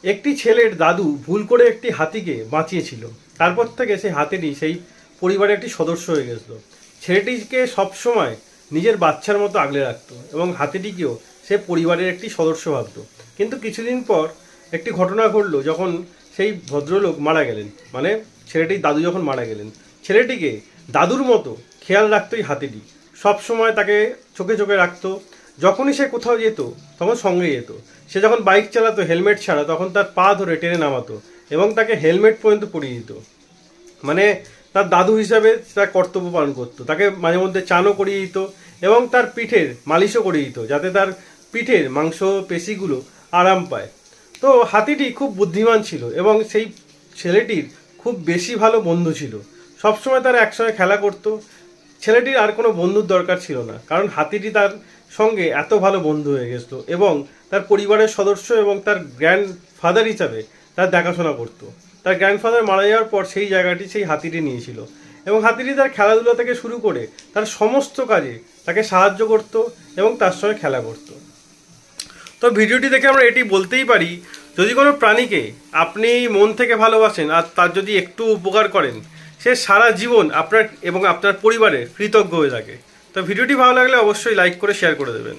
একটি ছেলের দাদু ভুল করে একটি হাতিকে বাঁচিয়েছিল। তারপর থেকে সেই হাতিটি সেই পরিবারের একটি সদস্য হয়ে গেছিল। ছেলেটিকে সবসময় নিজের বাচ্চার মতো আগলে রাখতো এবং হাতিটিকেও সে পরিবারের একটি সদস্য ভাবতো। কিন্তু কিছুদিন পর একটি ঘটনা ঘটলো, যখন সেই ভদ্রলোক মারা গেলেন, মানে ছেলেটির দাদু যখন মারা গেলেন, ছেলেটিকে দাদুর মতো খেয়াল রাখতো এই হাতিটি। সবসময় তাকে চোখে চোখে রাখতো। যখনই সে কোথাও যেত তখন সঙ্গে যেত। সে যখন বাইক চালাতো হেলমেট ছাড়া, তখন তার পা ধরে টেনে নামাতো এবং তাকে হেলমেট পর্যন্ত পরিয়ে দিত। মানে তার দাদু হিসাবে তার কর্তব্য পালন করতো। তাকে মাঝে মধ্যে চানও করিয়ে দিত এবং তার পিঠের মালিশও করিয়ে দিত, যাতে তার পিঠের মাংস পেশিগুলো আরাম পায়। তো হাতিটি খুব বুদ্ধিমান ছিল এবং সেই ছেলেটির খুব বেশি ভালো বন্ধু ছিল। সবসময় তারা একসঙ্গে খেলা করতো। ছেলেটির আর কোনো বন্ধুর দরকার ছিল না, কারণ হাতিটি তার সঙ্গে এত ভালো বন্ধু হয়ে গেছিল এবং তার পরিবারের সদস্য এবং তার গ্র্যান্ডফাদার হিসাবে তার দেখাশোনা করতো। তার গ্র্যান্ডফাদার মারা যাওয়ার পর সেই জায়গাটি সেই হাতিটি নিয়েছিল এবং হাতিটি তার খেলাধুলা থেকে শুরু করে তার সমস্ত কাজে তাকে সাহায্য করতো এবং তার সঙ্গে খেলা করতো। তো ভিডিওটি দেখে আমরা এটি বলতেই পারি, যদি কোনো প্রাণীকে আপনি মন থেকে ভালোবাসেন আর তার যদি একটু উপকার করেন, সে সারা জীবন আপনার এবং আপনার পরিবারের কৃতজ্ঞ হয়ে থাকে। তো ভিডিওটি ভালো লাগলে অবশ্যই লাইক করে শেয়ার করে দেবেন।